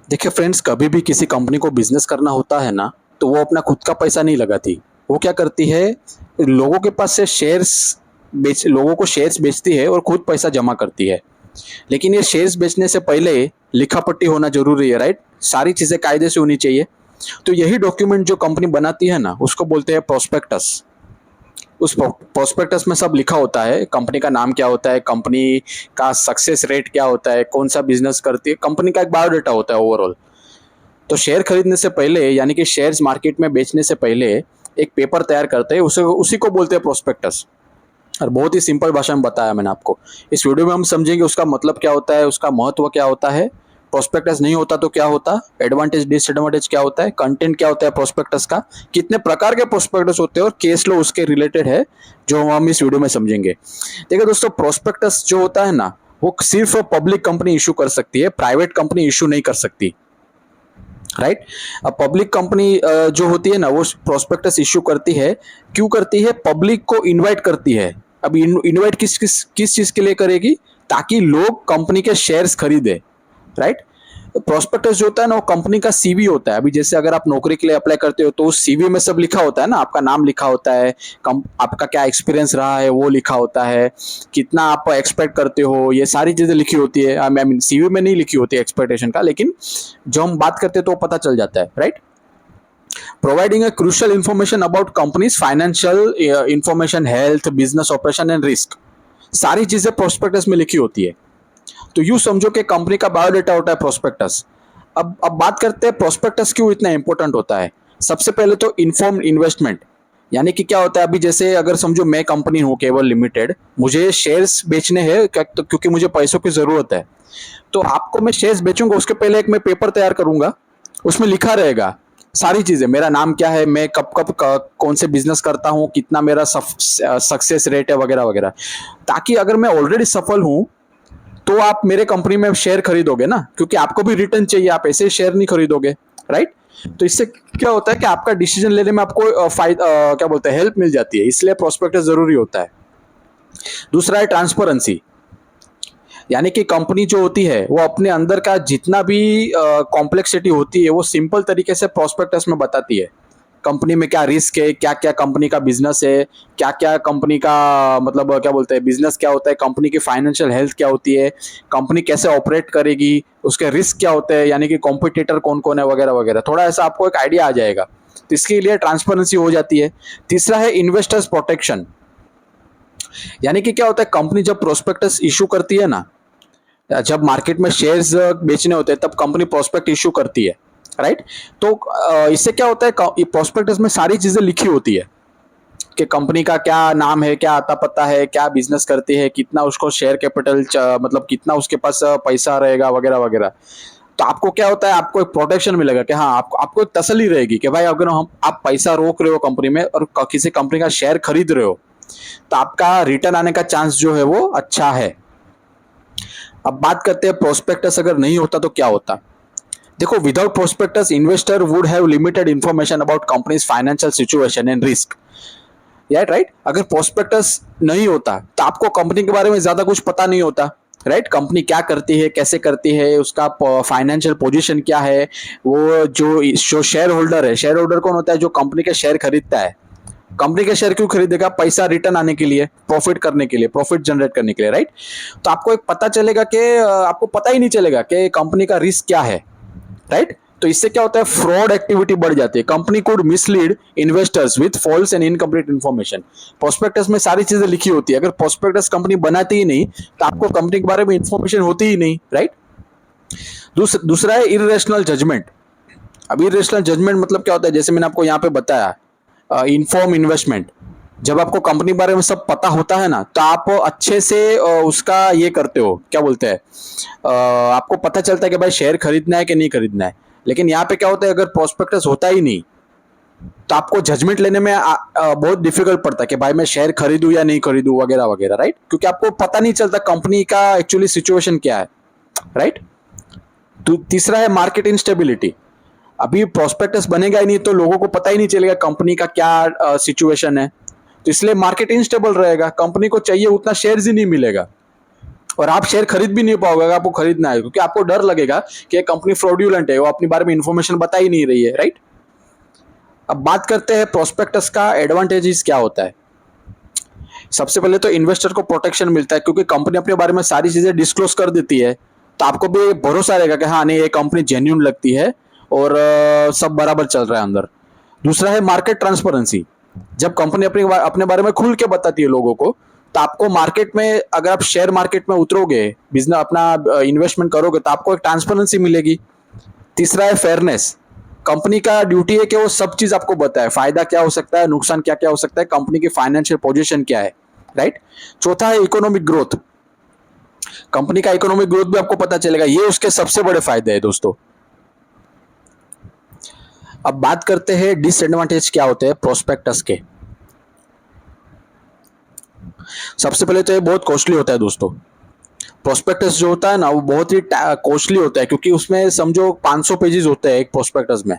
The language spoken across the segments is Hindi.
देखिए फ्रेंड्स, कभी भी किसी कंपनी को बिजनेस करना होता है ना, तो वो अपना खुद का पैसा नहीं लगाती। वो क्या करती है, लोगों के पास से लोगों को शेयर्स बेचती है और खुद पैसा जमा करती है। लेकिन ये शेयर्स बेचने से पहले लिखा पट्टी होना जरूरी है, राइट? सारी चीजें कायदे से होनी चाहिए। तो यही डॉक्यूमेंट जो कंपनी बनाती है ना, उसको बोलते हैं प्रोस्पेक्टस। उस प्रोस्पेक्टस में सब लिखा होता है, कंपनी का नाम क्या होता है, कंपनी का सक्सेस रेट क्या होता है, कौन सा बिजनेस करती है, कंपनी का एक बायोडाटा होता है ओवरऑल। तो शेयर खरीदने से पहले, यानी कि शेयर्स मार्केट में बेचने से पहले एक पेपर तैयार करते हैं, उसे उसी को बोलते हैं प्रोस्पेक्टस। और बहुत ही सिंपल भाषा में बताया मैंने आपको। इस वीडियो में हम समझेंगे उसका मतलब क्या होता है, उसका महत्व क्या होता है, प्रोस्पेक्टस नहीं होता तो क्या होता, एडवांटेज डिसएडवांटेज क्या होता है, कंटेंट क्या होता है प्रोस्पेक्टस का, कितने प्रकार के प्रोस्पेक्टस होते हैं और केस लो उसके रिलेटेड है, जो हम इस वीडियो में समझेंगे। देखिए दोस्तों, प्रोस्पेक्टस जो होता है ना, वो सिर्फ पब्लिक कंपनी इशू कर सकती है, प्राइवेट कंपनी इशू नहीं कर सकती, राइट? अब पब्लिक कंपनी जो होती है ना, वो प्रोस्पेक्टस इश्यू करती है। क्यों करती है? पब्लिक को इनवाइट करती है। अब इनवाइट किस किस किस चीज के लिए करेगी? ताकि लोग कंपनी के शेयर्स खरीदे, राइट? प्रोस्पेक्टस जो होता है ना, वो कंपनी का सीवी होता है। अभी जैसे अगर आप नौकरी के लिए अप्लाई करते हो, तो उस सीवी में सब लिखा होता है ना, आपका नाम लिखा होता है, आपका क्या एक्सपीरियंस रहा है वो लिखा होता है, कितना आप एक्सपेक्ट करते हो, ये सारी चीजें लिखी होती है। आई मीन सीवी में नहीं लिखी होती है एक्सपेक्टेशन का, लेकिन जो हम बात करते हैं तो पता चल जाता है, right? Providing a crucial information about companies financial information, health, business operation and risk, सारी चीजें प्रोस्पेक्टस में लिखी होती है। तो यूं समझो कि कंपनी का बायोडाटा होता है प्रोस्पेक्टस। अब बात करते हैं प्रोस्पेक्टस क्यों इतना इंपॉर्टेंट होता है। सबसे पहले तो इन्फॉर्म्ड इन्वेस्टमेंट, यानी कि क्या होता है, अभी जैसे अगर समझो मैं कंपनी हूं केवल लिमिटेड, मुझे शेयर्स बेचने हैं तो क्योंकि मुझे पैसों की जरूरत है। तो आपको मैं शेयर्स बेचूंगा, उसके पहले एक मैं पेपर तैयार करूंगा, उसमें लिखा रहेगा सारी चीजें, मेरा नाम क्या है, मैं कब कब कौन से बिजनेस करता हूँ, कितना मेरा सक्सेस रेट है, वगैरह वगैरह। ताकि अगर मैं ऑलरेडी सफल हूं, तो आप मेरे कंपनी में शेयर खरीदोगे ना, क्योंकि आपको भी रिटर्न चाहिए, आप ऐसे शेयर नहीं खरीदोगे, राइट? तो इससे क्या होता है कि आपका डिसीजन लेने में आपको फायदा, क्या बोलते हैं, हेल्प मिल जाती है, इसलिए प्रोस्पेक्टस जरूरी होता है। दूसरा है ट्रांसपेरेंसी, यानी कि कंपनी जो होती है वो अपने अंदर का जितना भी कॉम्प्लेक्सिटी होती है, वो सिंपल तरीके से प्रोस्पेक्टस में बताती है। कंपनी में क्या रिस्क है, क्या क्या कंपनी का बिजनेस है, क्या क्या कंपनी का, मतलब क्या बोलते हैं, बिजनेस क्या होता है, कंपनी की फाइनेंशियल हेल्थ क्या होती है, कंपनी कैसे ऑपरेट करेगी, उसके रिस्क क्या होते हैं, यानी कि कॉम्पिटिटर कौन कौन है, वगैरह वगैरह। थोड़ा ऐसा आपको एक आइडिया आ जाएगा, तो इसके लिए ट्रांसपेरेंसी हो जाती है। तीसरा है इन्वेस्टर्स प्रोटेक्शन, यानी कि क्या होता है, कंपनी जब प्रोस्पेक्टस इशू करती है ना, जब मार्केट में शेयर्स बेचने होते हैं, तब कंपनी प्रोस्पेक्ट इशू करती है, राइट? तो इससे क्या होता है, प्रोस्पेक्टस में सारी चीजें लिखी होती है कि कंपनी का क्या नाम है, क्या आता पता है, क्या बिजनेस करती है, कितना उसको शेयर कैपिटल, मतलब कितना उसके पास पैसा रहेगा, वगैरह वगैरह। तो आपको क्या होता है, आपको एक प्रोटेक्शन मिलेगा कि हाँ, आपको एक तसल्ली रहेगी कि भाई अगर हम आप पैसा रोक रहे हो कंपनी में और किसी कंपनी का शेयर खरीद रहे हो, तो आपका रिटर्न आने का चांस जो है वो अच्छा है। अब बात करते हैं प्रोस्पेक्टस अगर नहीं होता तो क्या होता। देखो, without prospectus investor would have limited information about companies financial situation and risk, right? अगर प्रोस्पेक्टस नहीं होता तो आपको कंपनी के बारे में ज्यादा कुछ पता नहीं होता, राइट? कंपनी क्या करती है, कैसे करती है, उसका फाइनेंशियल पोजीशन क्या है। वो जो शेयर होल्डर है, शेयर होल्डर कौन होता है? जो कंपनी के शेयर खरीदता है। कंपनी के शेयर क्यों खरीदेगा? पैसा रिटर्न आने के लिए, प्रॉफिट करने के लिए, प्रॉफिट जनरेट करने के लिए, राइट? तो आपको एक पता चलेगा कि आपको पता ही नहीं चलेगा कि कंपनी का रिस्क क्या है, राइट? तो इससे क्या होता है, फ्रॉड एक्टिविटी बढ़ जाती है। Company could mislead investors with false and incomplete information. Prospectus में सारी चीजें लिखी होती है, अगर प्रोस्पेक्टस कंपनी बनाती ही नहीं, तो आपको कंपनी के बारे में इंफॉर्मेशन होती ही नहीं, राइट? दूसरा है इरेशनल जजमेंट। अब इरेशनल जजमेंट मतलब क्या होता है, जैसे मैंने आपको यहाँ पे बताया, इन्फॉर्म इन्वेस्टमेंट। जब आपको कंपनी के बारे में सब पता होता है ना, तो आप अच्छे से उसका ये करते हो, क्या बोलते हैं, आपको पता चलता है कि भाई शेयर खरीदना है कि नहीं खरीदना है। लेकिन यहाँ पे क्या होता है, अगर प्रोस्पेक्टस होता ही नहीं, तो आपको जजमेंट लेने में बहुत डिफिकल्ट पड़ता है कि भाई मैं शेयर खरीदूं या नहीं खरीदूं, वगैरह वगैरह, राइट? क्योंकि आपको पता नहीं चलता कंपनी का एक्चुअली सिचुएशन क्या है, राइट? तो तीसरा है मार्केट इंस्टेबिलिटी। अभी प्रोस्पेक्टस बनेगा ही नहीं, तो लोगों को पता ही नहीं चलेगा कंपनी का क्या सिचुएशन है, तो इसलिए मार्केट इनस्टेबल रहेगा, कंपनी को चाहिए उतना शेयर्स ही नहीं मिलेगा, और आप शेयर खरीद भी नहीं पाओगे अगर आपको खरीदना है, क्योंकि आपको डर लगेगा कि ये कंपनी फ्रॉड्यूलेंट है, वो अपने बारे में इंफॉर्मेशन बता ही नहीं रही है, राइट। अब बात करते हैं प्रोस्पेक्टस का एडवांटेजेस क्या होता है। सबसे पहले तो इन्वेस्टर को प्रोटेक्शन मिलता है, क्योंकि कंपनी अपने बारे में सारी चीजें डिस्क्लोज कर देती है, तो आपको भी भरोसा रहेगा कि हाँ नहीं ये कंपनी जेन्यून लगती है और सब बराबर चल रहा है अंदर। दूसरा है मार्केट ट्रांसपेरेंसी। जब कंपनी अपने बारे में खुल के बताती है लोगों को, तो आपको मार्केट में, अगर आप शेयर मार्केट में उतरोगे, बिजनेस अपना इन्वेस्टमेंट करोगे, तो आपको एक ट्रांसपेरेंसी मिलेगी। तीसरा है फेयरनेस। कंपनी का ड्यूटी है कि वो सब चीज आपको बताए, फायदा क्या हो सकता है, नुकसान क्या क्या हो सकता है, कंपनी की फाइनेंशियल पोजीशन क्या है, राइट। चौथा है इकोनॉमिक ग्रोथ। कंपनी का इकोनॉमिक ग्रोथ भी आपको पता चलेगा, ये उसके सबसे बड़े फायदे हैं दोस्तों। अब बात करते हैं डिसएडवांटेज क्या होते हैं प्रोस्पेक्टस के। सबसे पहले तो ये बहुत कॉस्टली होता है दोस्तों। प्रोस्पेक्टस जो होता है ना वो बहुत ही कॉस्टली होता है, क्योंकि उसमें समझो 500 पेजेस होते हैं एक प्रोस्पेक्टस में।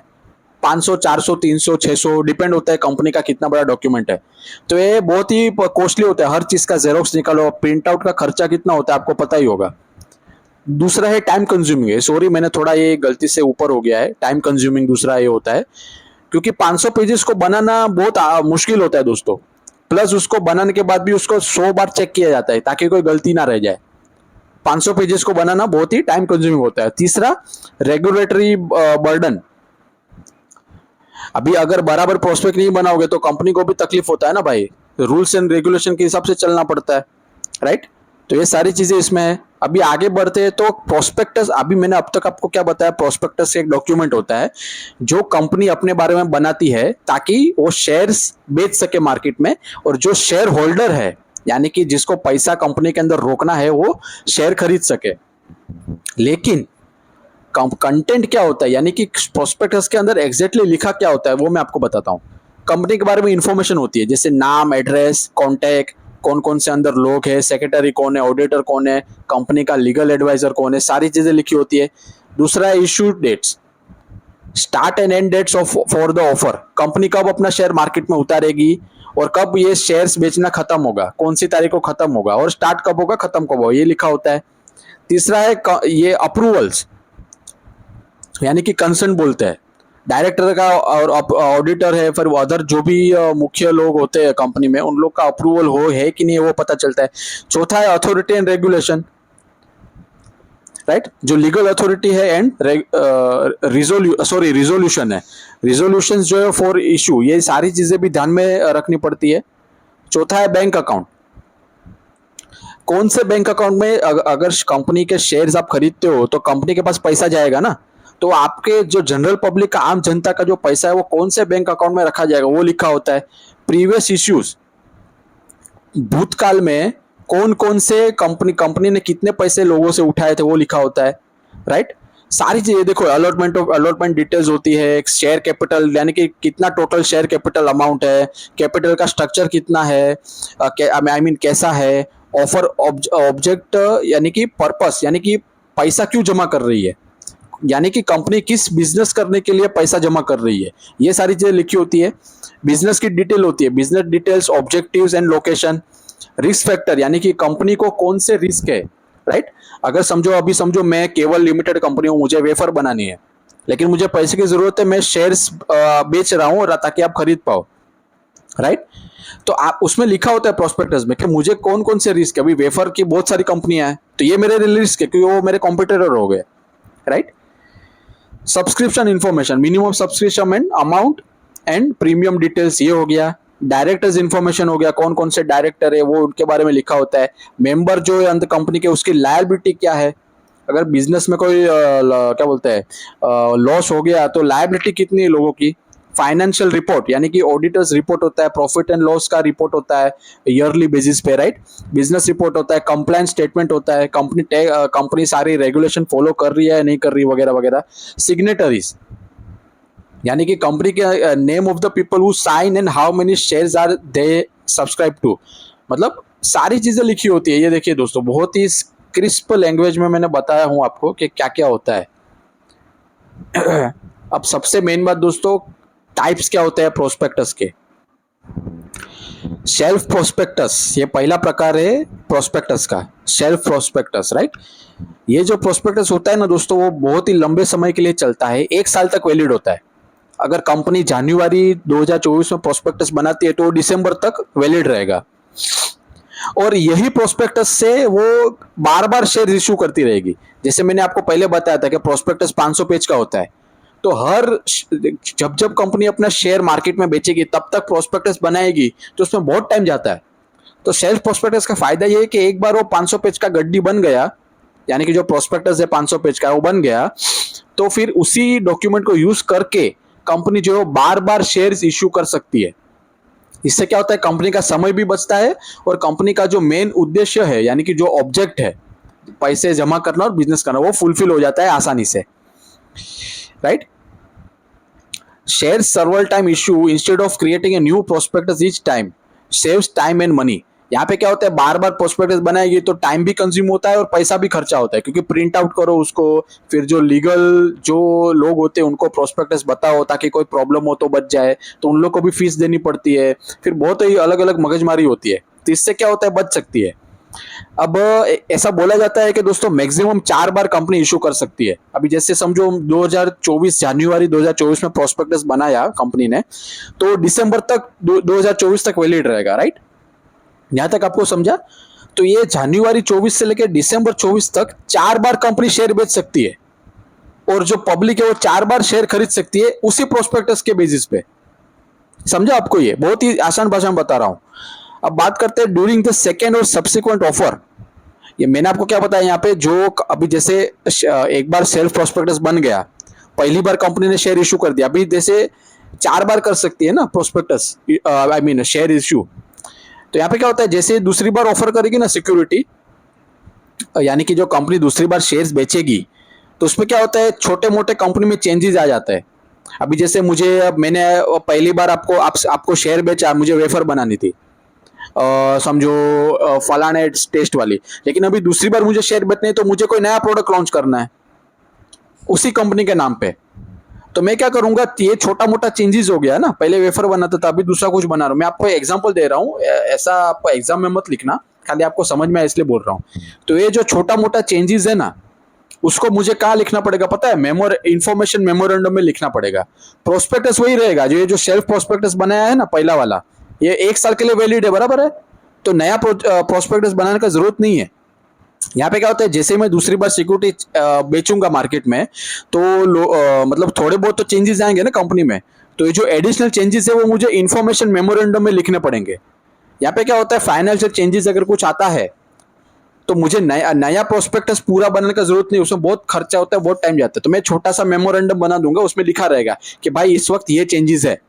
500, 400, 300, 600 डिपेंड होता है कंपनी का कितना बड़ा डॉक्यूमेंट है। तो ये बहुत ही कॉस्टली होता है, हर चीज का जेरोक्स निकालो, प्रिंट आउट का खर्चा कितना होता है आपको पता ही होगा। दूसरा है टाइम कंज्यूमिंग है, सॉरी मैंने थोड़ा ये गलती से ऊपर हो गया है, टाइम कंज्यूमिंग दूसरा ये होता है, क्योंकि 500 पेजेस को बनाना बहुत मुश्किल होता है दोस्तों। प्लस उसको बनाने के बाद भी उसको 100 बार चेक किया जाता है ताकि कोई गलती ना रह जाए। 500 पेजेस को बनाना बहुत ही टाइम कंज्यूमिंग होता है। तीसरा, रेगुलेटरी बर्डन। अभी अगर बराबर प्रोस्पेक्ट नहीं बनाओगे तो कंपनी को भी तकलीफ होता है ना भाई, रूल्स एंड रेगुलेशन के हिसाब से चलना पड़ता है, राइट। तो ये सारी चीजें इसमें है। अभी आगे बढ़ते हैं तो प्रोस्पेक्टस, अभी मैंने अब तक आपको क्या बताया, प्रोस्पेक्टस एक डॉक्यूमेंट होता है जो कंपनी अपने बारे में बनाती है ताकि वो शेयर्स बेच सके मार्केट में, और जो शेयर होल्डर है यानी कि जिसको पैसा कंपनी के अंदर रोकना है वो शेयर खरीद सके। लेकिन कंटेंट क्या होता है, यानी कि प्रोस्पेक्टस के अंदर एग्जैक्टली लिखा क्या होता है वो मैं आपको बताता हूँ। कंपनी के बारे में इंफॉर्मेशन होती है, जैसे नाम, एड्रेस, कॉन्टैक्ट, कौन कौन से अंदर लोग है, सेक्रेटरी कौन है, ऑडिटर कौन है, कंपनी का लीगल एडवाइजर कौन है, सारी चीजें लिखी होती है। दूसरा है issue dates, start and end dates of for the offer, company कब अपना शेयर मार्केट में उतारेगी और कब ये शेयर्स बेचना खत्म होगा, कौन सी तारीख को खत्म होगा, और स्टार्ट कब होगा, खत्म कब होगा, ये लिखा होता है। तीसरा है ये अप्रूवल्स, यानी कि कंसर्न बोलते हैं, डायरेक्टर का और ऑडिटर है, फिर अदर जो भी मुख्य लोग होते हैं कंपनी में उन लोग का अप्रूवल हो है कि नहीं वो पता चलता है। चौथा है अथॉरिटी एंड रेगुलेशन, राइट, जो लीगल अथॉरिटी है, एंड रिजोल्यूशन है, रिजोल्यूशन जो है फॉर इशू, ये सारी चीजें भी ध्यान में रखनी पड़ती है। चौथा है बैंक अकाउंट, कौन से बैंक अकाउंट में अगर कंपनी के शेयर्स आप खरीदते हो तो कंपनी के पास पैसा जाएगा ना, तो आपके जो जनरल पब्लिक का, आम जनता का जो पैसा है वो कौन से बैंक अकाउंट में रखा जाएगा वो लिखा होता है। प्रीवियस इश्यूज, भूतकाल में कौन कौन से कंपनी ने कितने पैसे लोगों से उठाए थे वो लिखा होता है, राइट। सारी चीजें देखो, अलॉटमेंट डिटेल्स होती है, शेयर कैपिटल यानी कि कितना टोटल शेयर कैपिटल अमाउंट है, कैपिटल का स्ट्रक्चर कितना है, आई मीन कैसा है, ऑफर ऑब्जेक्ट यानी कि पर्पस, यानी कि पैसा क्यों जमा कर रही है, यानी कि कंपनी किस बिजनेस करने के लिए पैसा जमा कर रही है, ये सारी चीजें लिखी होती है। बिजनेस की डिटेल होती है, business details, objectives and location. Risk factor, यानी कि कंपनी को कौन से रिस्क है, राइट। अगर समझो मैं केवल लिमिटेड कंपनी हूं, मुझे वेफर बनानी है, लेकिन मुझे पैसे की जरूरत है, मैं शेयर्स बेच रहा हूं ताकि आप खरीद पाओ, राइट। तो आप उसमें लिखा होता है प्रोस्पेक्टस में कि मुझे कौन कौन से रिस्क है। अभी वेफर की बहुत सारी कंपनियां हैं तो ये मेरे रिस्क है क्योंकि वो मेरे कॉम्पिटिटर हो गए, right. Subscription information, minimum subscription and amount and premium details, ये हो गया। डायरेक्टर्स इन्फॉर्मेशन हो गया, कौन कौन से डायरेक्टर है वो उनके बारे में लिखा होता है। मेंबर जो है अंदर कंपनी के, उसकी लायबिलिटी क्या है, अगर बिजनेस में कोई क्या बोलते हैं लॉस हो गया तो लायबिलिटी कितनी है लोगों की। फाइनेंशियल रिपोर्ट, यानी कि ऑडिटर्स रिपोर्ट होता है, प्रॉफिट एंड लॉस का रिपोर्ट होता है ईयरली बेसिस पे, राइट। बिजनेस रिपोर्ट होता है, कंप्लायंस स्टेटमेंट होता है, कंपनी सारी रेगुलेशन फॉलो कर रही है नहीं कर रही वगैरह वगैरह। सिग्नेटरीज, यानी कि कंपनी के name of the people who sign and how many shares are they subscribe to, मतलब सारी चीजें लिखी होती है। ये देखिए दोस्तों, बहुत ही क्रिस्प लैंग्वेज में मैंने बताया हूं आपको कि क्या क्या होता है। अब सबसे मेन बात दोस्तों, टाइप्स क्या होते हैं प्रोस्पेक्टस के। सेल्फ प्रोस्पेक्टस, ये पहला प्रकार है प्रोस्पेक्टस का, सेल्फ प्रोस्पेक्टस, राइट। ये जो प्रोस्पेक्टस होता है ना दोस्तों, वो बहुत ही लंबे समय के लिए चलता है, 1 साल तक वैलिड होता है। अगर कंपनी जनवरी 2024 में प्रोस्पेक्टस बनाती है तो दिसंबर तक वैलिड रहेगा, और यही प्रोस्पेक्टस से वो बार बार शेयर इश्यू करती रहेगी। जैसे मैंने आपको पहले बताया था कि प्रोस्पेक्टस 500 पेज का होता है, तो जब जब कंपनी अपना शेयर मार्केट में बेचेगी तब तक प्रोस्पेक्टस बनाएगी, तो उसमें बहुत टाइम जाता है। तो सेल्फ प्रोस्पेक्टस का फायदा ये है कि एक बार वो 500 पेज का गड्डी बन गया, यानी कि जो प्रोस्पेक्टस है 500 पेज का वो बन गया, तो फिर उसी डॉक्यूमेंट को यूज करके कंपनी जो है बार बार शेयर्स इश्यू कर सकती है। इससे क्या होता है, कंपनी का समय भी बचता है, और कंपनी का जो मेन उद्देश्य है, यानी कि जो ऑब्जेक्ट है पैसे जमा करना और बिजनेस करना, वो फुलफिल हो जाता है आसानी से, right. Share सर्वल time issue instead of creating a new prospectus each time saves time and money. यहाँ पे क्या होता है, बार बार प्रोस्पेक्टस बनाएगी तो टाइम भी कंज्यूम होता है और पैसा भी खर्चा होता है, क्योंकि प्रिंट आउट करो उसको, फिर जो लीगल जो लोग होते हैं उनको प्रोस्पेक्टस बताओ ताकि कोई प्रॉब्लम हो तो बच जाए, तो उन लोग को भी फीस देनी पड़ती है, फिर बहुत ही अलग अलग मगजमारी होती है। तो इससे क्या होता है, बच सकती है। अब ऐसा बोला जाता है कि दोस्तों मैक्सिमम 4 बार कंपनी इशू कर सकती है। अभी जैसे समझो 2024 जनवरी 2024 में प्रोस्पेक्टस बनाया कंपनी ने, तो दिसंबर तक 2024 तक वैलिड रहेगा, राइट। यहां तक आपको समझा। तो ये जनवरी 24 से लेकर दिसंबर 24 तक 4 बार कंपनी शेयर बेच सकती है, और जो पब्लिक है वो 4 बार शेयर खरीद सकती है उसी प्रोस्पेक्टस के बेसिस पे। समझा आपको, ये बहुत ही आसान भाषा में बता रहा हूं। अब बात करते हैं ड्यूरिंग द सेकेंड और सब्सिक्वेंट ऑफर। ये मैंने आपको क्या बताया यहाँ पे, जो अभी जैसे एक बार सेल्फ प्रोस्पेक्टस बन गया, पहली बार कंपनी ने शेयर इशू कर दिया, अभी जैसे 4 बार कर सकती है ना prospectus, I mean share issue. तो यहाँ पे क्या होता है, जैसे दूसरी बार ऑफर करेगी ना सिक्योरिटी, यानी कि जो कंपनी दूसरी बार शेयर्स बेचेगी, तो उसमें क्या होता है, छोटे मोटे कंपनी में चेंजेस आ जाते हैं। अभी जैसे मैंने पहली बार आपको शेयर बेचा, मुझे वेफर बनानी थी, समझो फलाने टेस्ट वाली, लेकिन अभी दूसरी बार मुझे शेयर बेचने, तो मुझे कोई नया प्रोडक्ट लॉन्च करना है उसी कंपनी के नाम पे। तो मैं क्या करूंगा, ये छोटा मोटा चेंजेस हो गया ना, पहले वेफर बनाता था, अभी दूसरा कुछ बना रहा हूं। मैं आपको एग्जांपल दे रहा हूं, ऐसा आप एग्जाम में मत लिखना, खाली आपको समझ में आए इसलिए बोल रहा हूं। तो ये जो छोटा मोटा चेंजेस है ना, उसको मुझे कहाँ लिखना पड़ेगा पता है, इंफॉर्मेशन मेमोरेंडम में लिखना पड़ेगा। प्रोस्पेक्टस वही रहेगा, जो ये जो सेल्फ प्रोस्पेक्टस बनाया है ना पहला वाला, ये 1 साल के लिए वैलिड है, बराबर है। तो नया प्रोस्पेक्टस बनाने का जरूरत नहीं है। यहाँ पे क्या होता है, जैसे मैं दूसरी बार सिक्योरिटी बेचूंगा मार्केट में, तो मतलब थोड़े बहुत तो चेंजेस आएंगे ना कंपनी में, तो ये जो एडिशनल चेंजेस है वो मुझे इन्फॉर्मेशन मेमोरेंडम में लिखने पड़ेंगे। यहाँ पे क्या होता है, फाइनेंशियल चेंजेस अगर कुछ आता है तो मुझे नया प्रोस्पेक्टस पूरा बनाने का जरूरत नहीं, उसमें बहुत खर्चा होता है, बहुत टाइम जाता है। तो मैं छोटा सा मेमोरेंडम बना दूंगा, उसमें लिखा रहेगा कि भाई इस वक्त ये चेंजेस है।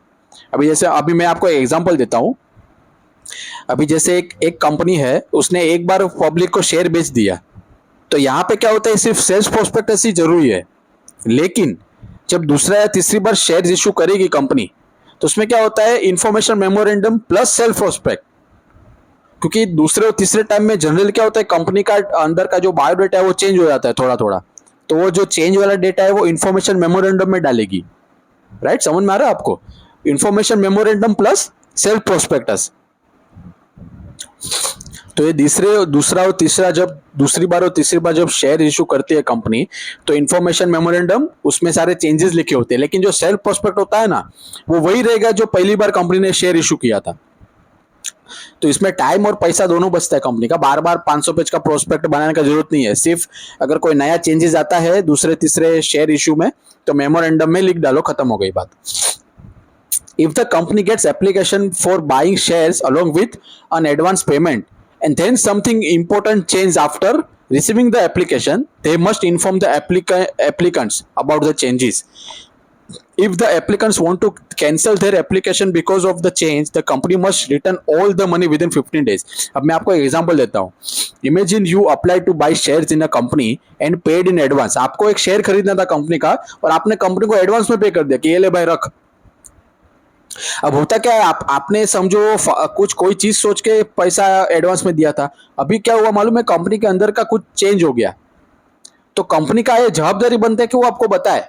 अभी मैं आपको एग्जांपल देता हूं। अभी जैसे एक कंपनी है, उसने एक बार पब्लिक को शेयर बेच दिया, तो यहाँ पे क्या होता है, सिर्फ सेल्स प्रोस्पेक्टस ही जरूरी है। लेकिन जब दूसरा या तीसरी बार शेयर इशू करेगी कंपनी, तो उसमें क्या होता है, information memorandum plus self prospect. क्योंकि दूसरे और तीसरे टाइम में जनरल क्या होता है, कंपनी का अंदर का जो बायोडेटा है वो चेंज हो जाता है थोड़ा थोड़ा, तो वो जो चेंज वाला डेटा है वो इंफॉर्मेशन मेमोरेंडम में डालेगी, राइट। समझ में आ रहा है आपको, information memorandum plus self prospectus. तो ये दूसरी बार और तीसरी बार जब शेयर इशू करती है कंपनी, तो इन्फॉर्मेशन मेमोरेंडम उसमें सारे चेंजेस लिखे होते हैं, लेकिन जो सेल्फ प्रोस्पेक्ट होता है ना, वो वही रहेगा जो पहली बार कंपनी ने शेयर इशू किया था। तो इसमें टाइम और पैसा दोनों बचता है कंपनी का, बार बार 500 पेज का प्रोस्पेक्ट बनाने का जरूरत नहीं है। सिर्फ अगर कोई नया चेंजेस आता है दूसरे तीसरे शेयर इशू में, तो मेमोरेंडम में लिख डालो, खत्म हो गई बात। If the company gets application for buying shares along with an advance payment, and then something important change after receiving the application, they must inform the applicants about the changes. If the applicants want to cancel their application because of the change, the company must return all the money within 15 days. अब मैं आपको एक एग्जांपल देता हूँ। Imagine you applied to buy shares in a company and paid in advance. आपको एक शेयर खरीदना था कंपनी का, और आपने कंपनी को एडवांस में पे कर दिया कि ये ले भाई रख। अब होता क्या है, आपने समझो कोई चीज सोच के पैसा एडवांस में दिया था, अभी क्या हुआ मालूम है, कंपनी के अंदर का कुछ चेंज हो गया, तो कंपनी का ये जवाबदारी बनता है कि वो आपको बताए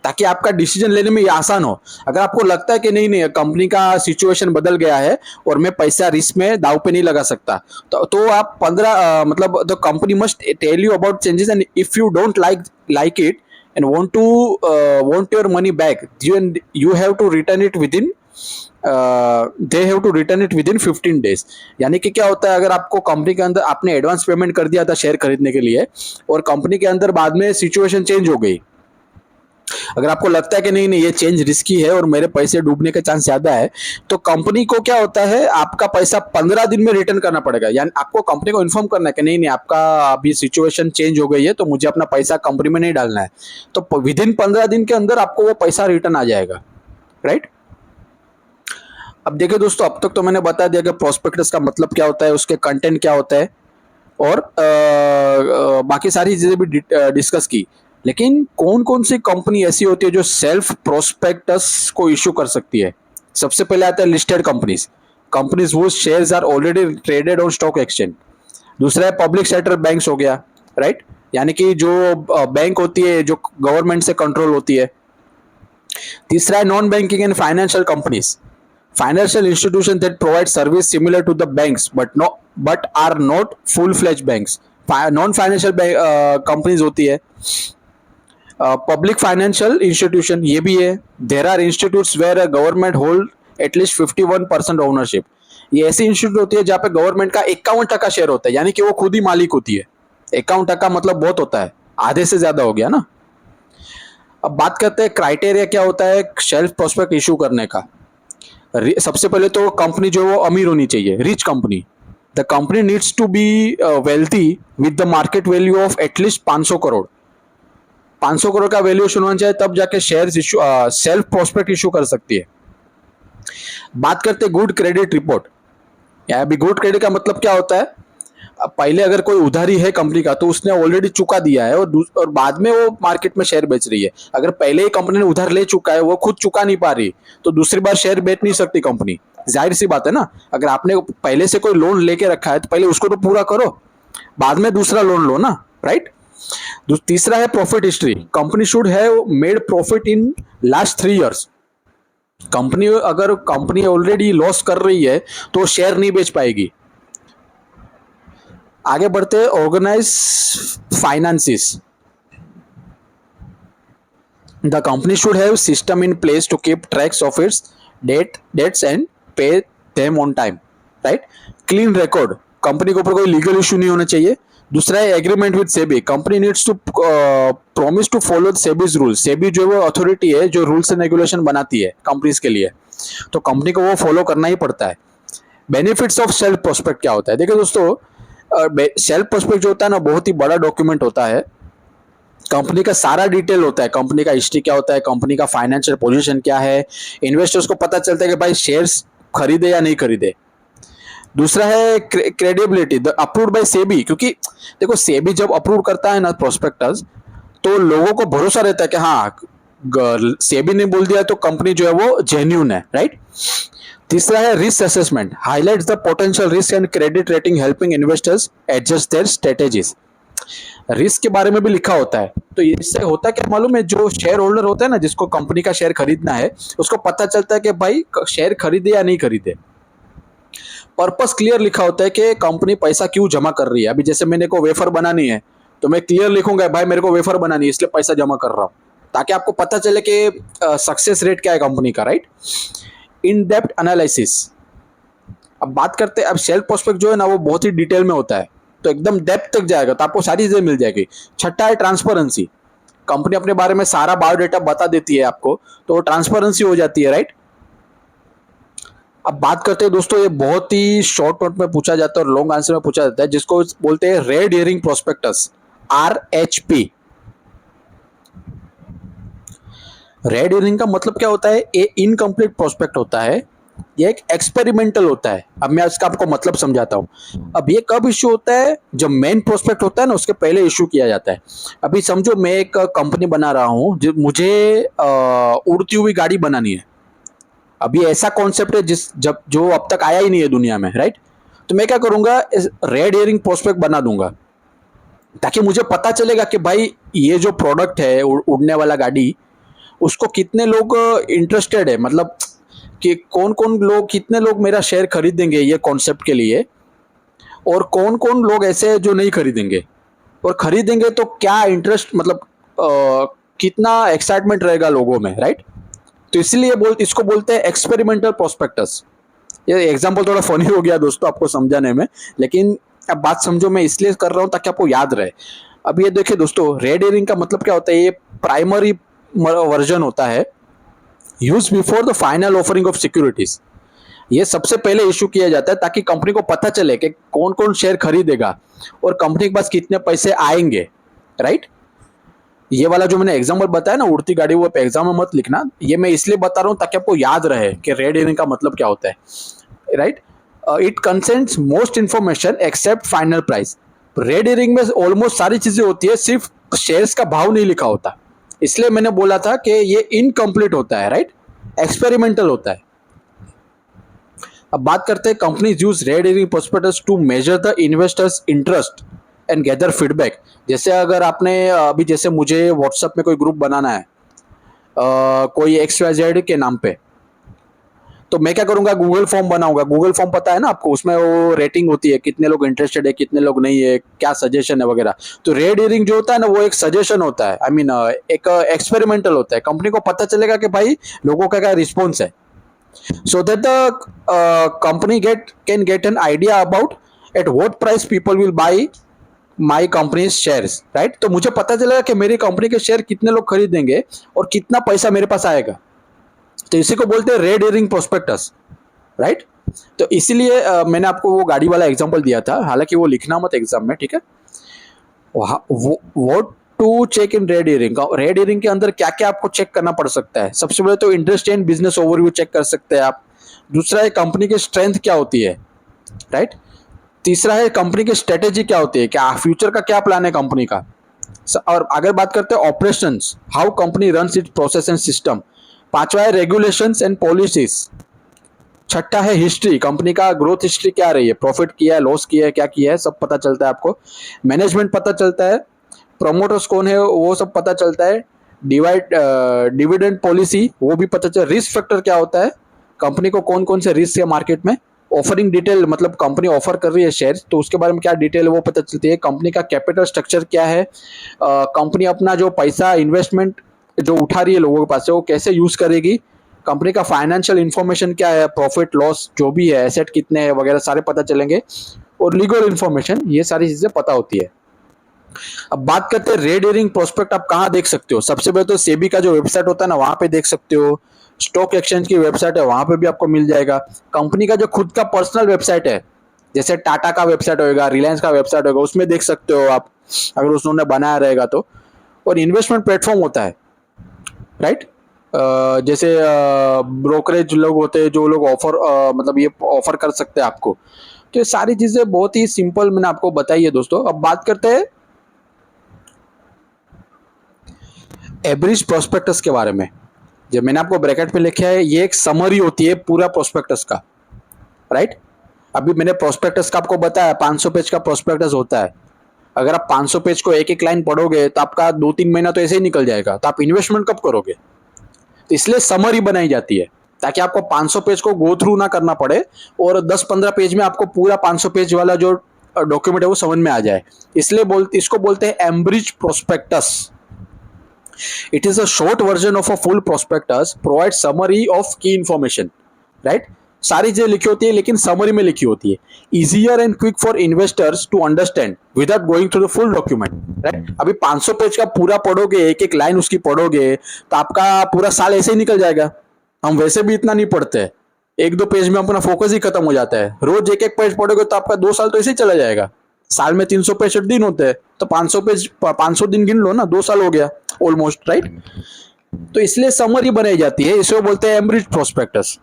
ताकि आपका डिसीजन लेने में ये आसान हो। अगर आपको लगता है कि नहीं नहीं कंपनी का सिचुएशन बदल गया है और मैं पैसा रिस्क में दाव पे नहीं लगा सकता, तो आप 15 मतलब the company must tell you about changes, and if you don't like it and want your money back, you have to return it within they have to return it within 15 days। यानी कि क्या होता है, अगर आपको कंपनी के अंदर आपने एडवांस पेमेंट कर दिया था शेयर खरीदने के लिए और कंपनी के अंदर बाद में सिचुएशन चेंज हो गई, अगर आपको लगता है कि नहीं नहीं ये चेंज रिस्की है और मेरे पैसे डूबने का चांस ज्यादा है, तो कंपनी को क्या होता है आपका पैसा 15 दिन में रिटर्न करना पड़ेगा। यानी आपको कंपनी को इन्फॉर्म करना है कि नहीं नहीं आपका अभी सिचुएशन चेंज हो गई है, तो मुझे अपना पैसा कंपनी में नहीं डालना है, तो विद इन 15 दिन के अंदर आपको वो पैसा रिटर्न आ जाएगा, राइट। अब देखिए दोस्तों, अब तक तो मैंने बता दिया कि प्रोस्पेक्टस का मतलब क्या होता है, उसके कंटेंट क्या होता है, और बाकी सारी चीजें भी डिस्कस की। लेकिन कौन कौन सी कंपनी ऐसी होती है जो सेल्फ प्रोस्पेक्टस को इशू कर सकती है? सबसे पहले आता है listed companies, companies whose shares are already traded on stock exchange. दूसरा है पब्लिक सेक्टर बैंक्स हो गया, राइट, यानी कि जो बैंक होती है जो गवर्नमेंट से कंट्रोल होती है। तीसरा है non banking and financial companies, financial institutions that provide service similar to the banks but are not full fledged banks। Non financial companies होती है। पब्लिक फाइनेंशियल इंस्टीट्यूशन ये भी है। There are institutes where a government hold at least 51% ownership. ये ऐसी इंस्टीट्यूट होती है जहाँ पे गवर्नमेंट का 51% शेयर होता है, यानी कि वो खुद ही मालिक होती है। 51% मतलब बहुत होता है, आधे से ज्यादा हो गया ना। अब बात करते हैं क्राइटेरिया क्या होता है सेल्फ प्रोस्पेक्ट इशू करने का। सबसे पहले तो कंपनी जो है वो अमीर होनी चाहिए, rich company. The company needs to be wealthy with the market value of at least 500 crore. 500 crore का वैल्यूएशन होना चाहिए, तब जाके shares issue self prospect issue कर सकती है। बात करते हैं गुड क्रेडिट रिपोर्ट। अभी गुड क्रेडिट का मतलब क्या होता है, पहले अगर कोई उधारी है कंपनी का तो उसने ऑलरेडी चुका दिया है और बाद में वो मार्केट में शेयर बेच रही है। अगर पहले ही कंपनी ने उधार ले चुका है, वो खुद चुका नहीं पा रही, तो दूसरी बार शेयर बेच नहीं सकती कंपनी। जाहिर सी बात है ना, अगर आपने पहले से कोई लोन लेके रखा है तो पहले उसको तो पूरा करो, बाद में दूसरा लोन लो ना, राइट। तीसरा है profit history. Company should have made profit in last 3 years। अगर कंपनी ऑलरेडी लॉस कर रही है तो शेयर नहीं बेच पाएगी। आगे बढ़ते हैं organise finances. The company should have system in place to keep tracks of its debts and pay them on time, right. Clean record, company के ऊपर कोई लीगल इशू नहीं होना चाहिए। दूसरा है agreement with SEBI. Company needs to promise to follow SEBI's rule. SEBI जो है वो अथॉरिटी है जो रूल्स एंड रेगुलेशन बनाती है कंपनीज के लिए, तो कंपनी को वो फॉलो करना ही पड़ता है। बेनिफिट्स ऑफ सेल्फ प्रोस्पेक्ट क्या होता है? देखिए दोस्तों, सेल्फ प्रोस्पेक्ट जो होता है ना, बहुत ही बड़ा डॉक्यूमेंट होता है। कंपनी का सारा डिटेल होता है, कंपनी का हिस्ट्री क्या होता है, कंपनी का फाइनेंशियल पोजीशन क्या है, इन्वेस्टर्स को पता चलता है कि भाई शेयर्स खरीदे या नहीं खरीदे। दूसरा है क्रेडिबिलिटी, अप्रूव्ड बाय सेबी। क्योंकि देखो सेबी जब अप्रूव करता है ना प्रोस्पेक्टस, तो लोगों को भरोसा रहता है कि हाँ सेबी ने बोल दिया तो कंपनी जो है वो जेन्युइन है, राइट। तीसरा है risk assessment, highlights the potential risk and credit rating helping investors adjust there strategies. Risk के बारे में भी लिखा होता है, तो इससे होता क्या मालूम है, जो शेयर होल्डर होता है ना, जिसको कंपनी का शेयर खरीदना है, उसको पता चलता है कि भाई शेयर खरीदे या नहीं खरीदे। पर्पस क्लियर लिखा होता है कि कंपनी पैसा क्यों जमा कर रही है। अभी जैसे मैंने को वेफर बनानी है तो मैं क्लियर लिखूंगा भाई मेरे को वेफर बनानी है इसलिए पैसा जमा कर रहा हूँ, ताकि आपको पता चले कि सक्सेस रेट क्या है कंपनी का, राइट। In depth analysis. अब बात करते हैं, अब सेल्फ प्रोस्पेक्ट जो है ना वो बहुत ही डिटेल में होता है, तो एकदम डेप्थ तक जाएगा तो आपको सारी चीजें मिल जाएगी। छठा है ट्रांसपेरेंसी। कंपनी अपने बारे में सारा बायोडेटा बता देती है आपको, तो ट्रांसपेरेंसी हो जाती है, राइट। अब बात करते हैं दोस्तों, ये बहुत ही शॉर्ट नोट में पूछा जाता है और लॉन्ग आंसर में पूछा जाता है, जिसको बोलते हैं red herring prospectus, RHP। Red herring का मतलब क्या होता है? ये इनकम्प्लीट प्रोस्पेक्ट होता है, ये एक एक्सपेरिमेंटल होता है। अब मैं इसका आपको मतलब समझाता हूँ। अब ये कब इश्यू होता है? जब मेन प्रोस्पेक्ट होता है ना उसके पहले इश्यू किया जाता है। अभी समझो मैं एक कंपनी बना रहा हूँ, मुझे उड़ती हुई गाड़ी बनानी है। अभी ऐसा कॉन्सेप्ट है जो अब तक आया ही नहीं है दुनिया में, राइट। तो मैं क्या करूंगा, रेड हेरिंग प्रोस्पेक्ट बना दूंगा, ताकि मुझे पता चलेगा कि भाई ये जो प्रोडक्ट है उड़ने वाला गाड़ी, उसको कितने लोग इंटरेस्टेड है, मतलब कि कौन कौन लोग, कितने लोग मेरा शेयर खरीदेंगे ये कॉन्सेप्ट के लिए, और कौन कौन लोग ऐसे हैं जो नहीं खरीदेंगे, और खरीदेंगे तो क्या इंटरेस्ट, मतलब कितना एक्साइटमेंट रहेगा लोगों में, राइट। तो इसलिए इसको बोलते हैं एक्सपेरिमेंटल प्रोस्पेक्टस। ये एग्जांपल थोड़ा फनी हो गया दोस्तों आपको समझाने में, लेकिन अब बात समझो, मैं इसलिए कर रहा हूं ताकि आपको याद रहे। अब ये देखिए दोस्तों, रेड हेरिंग का मतलब क्या होता है, ये प्राइमरी वर्जन होता है, use before the final offering of securities. ये सबसे पहले इशू किया जाता है ताकि कंपनी को पता चले कि कौन कौन शेयर खरीदेगा और कंपनी के पास कितने पैसे आएंगे, राइट। ये वाला जो मैंने एग्जाम्पल बताया ना, उड़ती गाड़ी, वो एग्जाम में मत लिखना, ये मैं इसलिए बता रहा हूं ताकि आपको याद रहे कि रेड हेरिंग का मतलब क्या होता है, right. It consents most information except final price. Red herring में ऑलमोस्ट सारी चीजें होती है, सिर्फ शेयर्स का भाव नहीं लिखा होता, इसलिए मैंने बोला था कि ये इनकम्प्लीट होता है, राइट, एक्सपेरिमेंटल होता है। अब बात करते हैं, companies use red herring prospectus to measure the investors interest and gather feedback. जैसे अगर आपने अभी, जैसे मुझे व्हाट्सएप में कोई ग्रुप बनाना है कोई XYZ के नाम पे, तो मैं क्या करूंगा, गूगल फॉर्म बनाऊंगा। गूगल फॉर्म पता है ना आपको, उसमें वो रेटिंग होती है, कितने लोग इंटरेस्टेड है, कितने लोग नहीं है, क्या सजेशन है वगैरह। तो रेड हेरिंग जो होता है ना, वो एक सजेशन होता है, आई मीन एक एक्सपेरिमेंटल होता है। कंपनी को पता चलेगा कि भाई लोगों का क्या रिस्पॉन्स है, so that the company can get an idea about at what price people will buy my company's shares, right। तो मुझे पता चलेगा कि मेरी कंपनी के शेयर कितने लोग खरीदेंगे और कितना पैसा मेरे पास आएगा। तो इसी को बोलते हैं रेड हेरिंग प्रोस्पेक्टस, राइट। तो इसीलिए मैंने आपको वो गाड़ी वाला एग्जांपल दिया था, हालांकि वो लिखना मत एग्जाम में, ठीक है। वो to check in red herring, red herring के अंदर क्या क्या आपको चेक करना पड़ सकता है। सबसे पहले तो industry and business overview check कर सकते हैं आप। दूसरा है कंपनी की स्ट्रेंथ क्या होती है, राइट। तीसरा है कंपनी की स्ट्रेटेजी क्या होती है, क्या फ्यूचर का क्या प्लान है कंपनी का। और अगर बात करते हैं operations, how company runs it's process and system. पांचवा है रेगुलेशंस एंड पॉलिसीज। छठा है हिस्ट्री, कंपनी का ग्रोथ हिस्ट्री क्या रही है, प्रॉफिट किया है, लॉस किया है, क्या किया है, सब पता चलता है आपको। मैनेजमेंट पता चलता है, प्रोमोटर्स कौन है वो सब पता चलता है। डिविडेंड पॉलिसी वो भी पता चल। रिस्क फैक्टर क्या होता है, कंपनी को कौन कौन से रिस्क है मार्केट में। ऑफरिंग डिटेल, मतलब कंपनी ऑफर कर रही है शेयर, तो उसके बारे में क्या डिटेल है वो पता चलती है। कंपनी का कैपिटल स्ट्रक्चर क्या है, कंपनी अपना जो पैसा इन्वेस्टमेंट जो उठा रही है लोगों के पास से, वो कैसे यूज करेगी। कंपनी का फाइनेंशियल इंफॉर्मेशन क्या है, प्रॉफिट लॉस जो भी है, एसेट कितने हैं वगैरह सारे पता चलेंगे। और लीगल इंफॉर्मेशन, ये सारी चीजें पता होती है। अब बात करते हैं रेड हेरिंग प्रोस्पेक्ट आप कहाँ देख सकते हो। सबसे पहले तो सेबी का जो वेबसाइट होता है ना, वहां पे देख सकते हो। स्टॉक एक्सचेंज की वेबसाइट है, वहां पे भी आपको मिल जाएगा। कंपनी का जो खुद का पर्सनल वेबसाइट है, जैसे टाटा का वेबसाइट होगा, रिलायंस का वेबसाइट होगा, उसमें देख सकते हो आप, अगर उसने बनाया रहेगा तो। और इन्वेस्टमेंट प्लेटफॉर्म होता है, राइट। जैसे ब्रोकरेज लोग होते हैं, जो लोग ऑफर मतलब ये ऑफर कर सकते हैं आपको। तो ये सारी चीजें बहुत ही सिंपल मैंने आपको बताई है दोस्तों। अब बात करते हैं एवरेज प्रोस्पेक्टस के बारे में। जो मैंने आपको ब्रैकेट में लिखा है, ये एक समरी होती है पूरा प्रोस्पेक्टस का, राइट। अभी मैंने प्रोस्पेक्टस का आपको बताया 500 पेज का प्रोस्पेक्टस होता है। अगर आप 500 पेज को एक एक लाइन पढ़ोगे तो आपका 2-3 महीना तो ऐसे ही निकल जाएगा, तो आप इन्वेस्टमेंट कब करोगे। तो इसलिए समरी बनाई जाती है ताकि आपको 500 पेज को गो थ्रू ना करना पड़े, और 10-15 पेज में आपको पूरा 500 पेज वाला जो डॉक्यूमेंट है वो समझ में आ जाए। इसलिए इसको बोलते हैं एम्ब्रिज prospectus. It is a short version of a full prospectus, provides summary of key information, right। सारी चीजें लिखी होती है लेकिन समरी में लिखी होती है। Easier and quick for investors to understand without going through the full document, right। अभी 500 पेज का पूरा पढ़ोगे, एक एक लाइन उसकी पढ़ोगे, तो आपका पूरा साल ऐसे ही निकल जाएगा। हम वैसे भी इतना नहीं पढ़ते, 1-2 पेज में अपना फोकस ही खत्म हो जाता है। रोज एक एक पेज पढ़ोगे तो आपका 2 साल तो ऐसे ही चला जाएगा। साल में 365 दिन होते हैं, तो 500 दिन गिन लो ना, 2 साल हो गया ऑलमोस्ट, राइट। तो इसलिए समरी बनाई जाती है, इसे बोलते हैं एम्ब्रिज प्रोस्पेक्टस।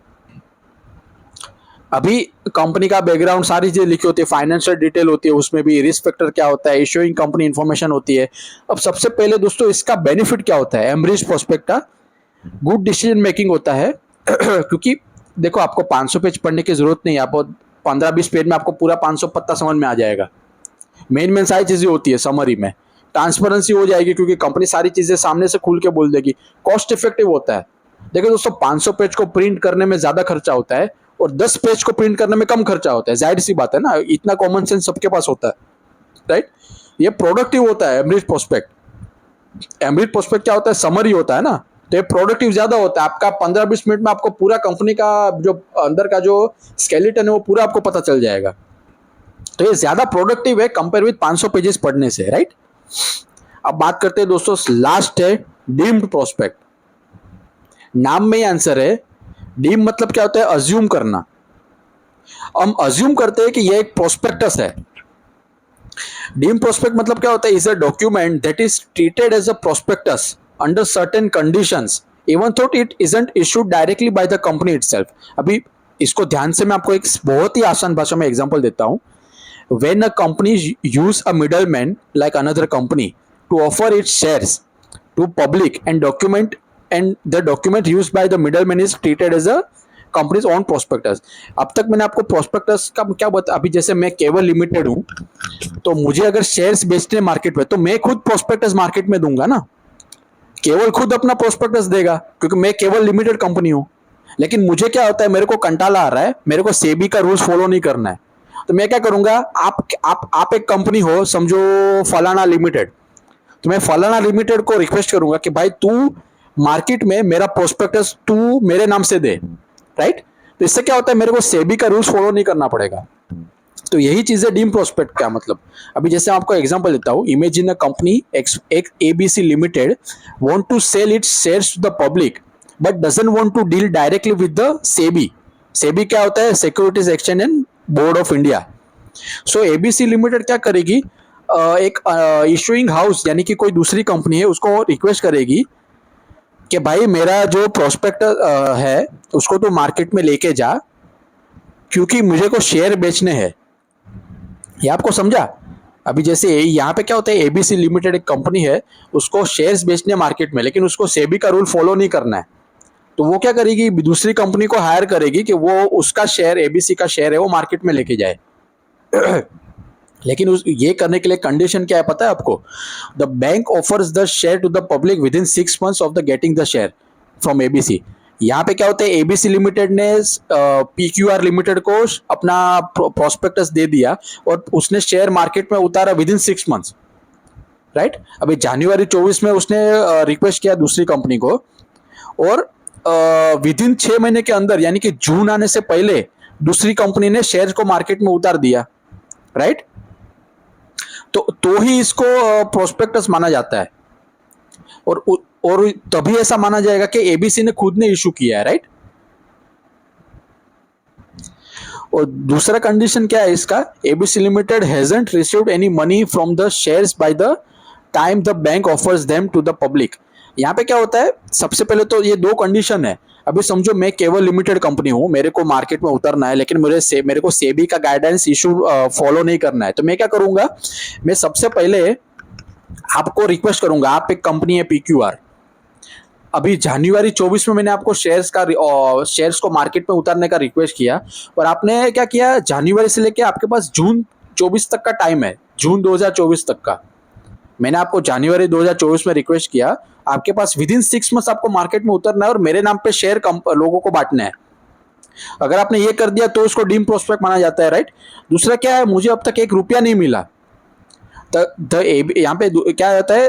अभी कंपनी का बैकग्राउंड सारी चीजें लिखी होती है, फाइनेंशियल डिटेल होती है, उसमें भी रिस्क फैक्टर क्या होता है, इशूइंग कंपनी इंफॉर्मेशन होती है। अब सबसे पहले दोस्तों इसका बेनिफिट क्या होता है एम्ब्रिज प्रोस्पेक्ट का, गुड डिसीजन मेकिंग होता है। क्योंकि देखो, आपको 500 पेज पढ़ने की जरूरत नहीं है, आपको 15-20 पेज में आपको पूरा 500 पत्ता समझ में आ जाएगा। मेन सारी चीजें होती है समरी में। ट्रांसपेरेंसी हो जाएगी क्योंकि कंपनी सारी चीजें सामने से खुल के बोल देगी। कॉस्ट इफेक्टिव होता है। देखिए दोस्तों, 500 पेज को प्रिंट करने में ज्यादा खर्चा होता है और 10 पेज को प्रिंट करने में कम खर्चा होता है। जाहिर सी बात है ना, इतना कॉमन सेंस सबके पास होता है, राइट। ये प्रोडक्टिव होता है एमरिच प्रोस्पेक्ट। एमरिच प्रोस्पेक्ट क्या होता है, समरी होता है ना, तो ये प्रोडक्टिव ज्यादा होता है। आपका 15-20 मिनट में आपको पूरा कंपनी का जो अंदर का जो स्केलेटन है वो पूरा आपको पता चल जाएगा। तो ये ज्यादा प्रोडक्टिव है कंपेयर विद 500 पेजेस पढ़ने से, राइट। अब बात करते हैं दोस्तों, लास्ट है डीम्ड प्रोस्पेक्ट। नाम में ही आंसर है। डीम मतलब क्या होता है, अज्यूम करना। हम अज्यूम करते हैं कि ये एक प्रोस्पेक्टस है। डीम प्रोस्पेक्ट मतलब क्या होता है, is a document that is treated as a prospectus under certain conditions even thought it isn't issued directly by the company itself. अभी इसको ध्यान से मैं आपको एक बहुत ही आसान भाषा में एग्जांपल देता हूं। When a company use a middleman like another company to offer its shares to public and the document used by the middleman is treated as a company's own prospectus। अब तक मैंने आपको prospectus का क्या बता, अभी जैसे मैं केवल लिमिटेड हूं तो मुझे अगर शेयर्स बेचने मार्केट में तो मैं खुद prospectus मार्केट में दूंगा ना। केवल खुद अपना prospectus देगा क्योंकि मैं केवल लिमिटेड कंपनी हूं। लेकिन मुझे क्या होता है, मेरे को कंटाला आ रहा है, मेरे को सेबी का रूल्स फॉलो नहीं करना है, तो मैं क्या करूंगा, आप एक कंपनी हो, समझो फलाना लिमिटेड, तो मैं फलाना लिमिटेड को रिक्वेस्ट करूंगा कि भाई तू मार्केट में मेरा प्रोस्पेक्टस तू मेरे नाम से दे, राइट। तो इससे क्या होता है, मेरे को सेबी का रूल्स फॉलो नहीं करना पड़ेगा। तो यही चीज है डीम प्रोस्पेक्ट का मतलब। अभी जैसे आपको एग्जांपल देता हूं, इमेजिन अ कंपनी एक ABC limited want to sell its shares to the public but doesn't want to deal directly with the SEBI. SEBI क्या होता है, securities exchange and board of India. So ABC limited क्या करेगी, एक इशूइंग हाउस यानी कि कोई दूसरी कंपनी है उसको रिक्वेस्ट करेगी कि भाई मेरा जो प्रोस्पेक्ट है उसको तो मार्केट में लेके जा क्योंकि मुझे को शेयर बेचने हैं। ये आपको समझा। अभी जैसे यहाँ पे क्या होता है, एबीसी लिमिटेड एक कंपनी है, उसको शेयर्स बेचने मार्केट में, लेकिन उसको सेबी का रूल फॉलो नहीं करना है। तो वो क्या करेगी, दूसरी कंपनी को हायर करेगी कि वो उसका शेयर, एबीसी का शेयर है, वो मार्केट में लेके जाए। लेकिन ये करने के लिए कंडीशन क्या है पता है आपको, the bank offers the share to the public within 6 months of the getting the share from ABC. यहाँ पे क्या होता है, एबीसी लिमिटेड ने पीक्यूआर लिमिटेड को अपना प्रोस्पेक्टस दे दिया और उसने शेयर मार्केट में उतारा विद इन 6 months, राइट। अभी जनवरी 24 में उसने रिक्वेस्ट किया दूसरी कंपनी को और विद इन 6 महीने के अंदर यानी कि जून आने से पहले दूसरी कंपनी ने शेयर को मार्केट में उतार दिया, राइट। तो ही इसको प्रोस्पेक्टस माना जाता है और तभी ऐसा माना जाएगा कि एबीसी ने खुद ने इशू किया है, राइट। और दूसरा कंडीशन क्या है इसका, ABC limited hasn't received any money from the shares by the time the bank offers them to the public. यहाँ पे क्या होता है, सबसे पहले तो ये दो कंडीशन है। अभी समझो मैं केवल लिमिटेड कंपनी हूं, मेरे को मार्केट में उतरना है, लेकिन मेरे को सेबी का गाइडेंस इशू फॉलो नहीं करना है। तो मैं क्या करूंगा, मैं सबसे पहले आपको रिक्वेस्ट करूंगा, आप एक कंपनी है पीक्यूआर, अभी जनवरी 24 में मैंने आपको शेयर्स को मार्केट में उतारने का रिक्वेस्ट किया और आपने क्या किया, जनवरी से लेके आपके पास जून 24 तक का टाइम है, जून 2024 तक का। मैंने आपको जनवरी 2024 में रिक्वेस्ट किया, आपके पास विद इन 6 months आपको मार्केट में उतरना है और मेरे नाम पे शेयर लोगों को बांटना है। अगर आपने ये कर दिया तो उसको डीम प्रोस्पेक्ट माना जाता है, राइट। दूसरा क्या है, मुझे अब तक 1 रुपया नहीं मिला। यहाँ पे क्या होता है,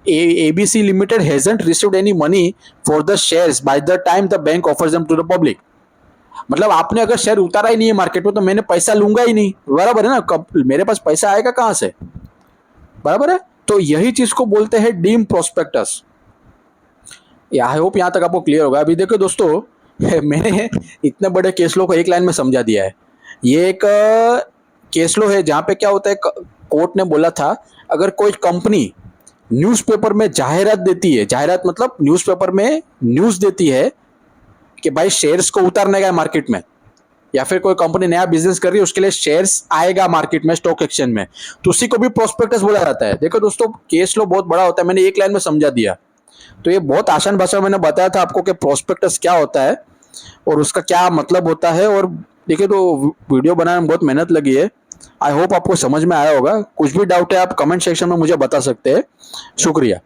ABC limited hasn't received any money for the shares by the time the bank offers them to the public. मतलब आपने अगर शेयर उतारा ही नहीं है मार्केट में तो मैंने पैसा लूंगा ही नहीं, बराबर है ना। कब मेरे पास पैसा आएगा कहां से, बराबर है। तो यही चीज को बोलते हैं डीम प्रोस्पेक्टस। आई होप यहां तक आपको क्लियर होगा। अभी देखो दोस्तों, मैंने इतने बड़े केस लो को एक लाइन में समझा दिया है। ये एक केस लो है जहां पे क्या होता है, कोर्ट ने बोला था अगर कोई कंपनी न्यूज़पेपर में जाहिरात देती है, जाहिरात मतलब न्यूज़पेपर में न्यूज देती है कि भाई शेयर्स को उतारने का मार्केट में, या फिर कोई कंपनी नया बिजनेस कर रही है उसके लिए शेयर्स आएगा मार्केट में स्टॉक एक्सचेंज में, तो उसी को भी प्रोस्पेक्टस बोला जाता है। देखो दोस्तों, केस लो बहुत बड़ा होता है, मैंने एक लाइन में समझा दिया। तो ये बहुत आसान भाषा में मैंने बताया था आपको कि प्रोस्पेक्टस क्या होता है और उसका क्या मतलब होता है। और देखिए, तो वीडियो बनाने में बहुत मेहनत लगी है, आई होप आपको समझ में आया होगा। कुछ भी डाउट है आप कमेंट सेक्शन में मुझे बता सकते हैं। शुक्रिया।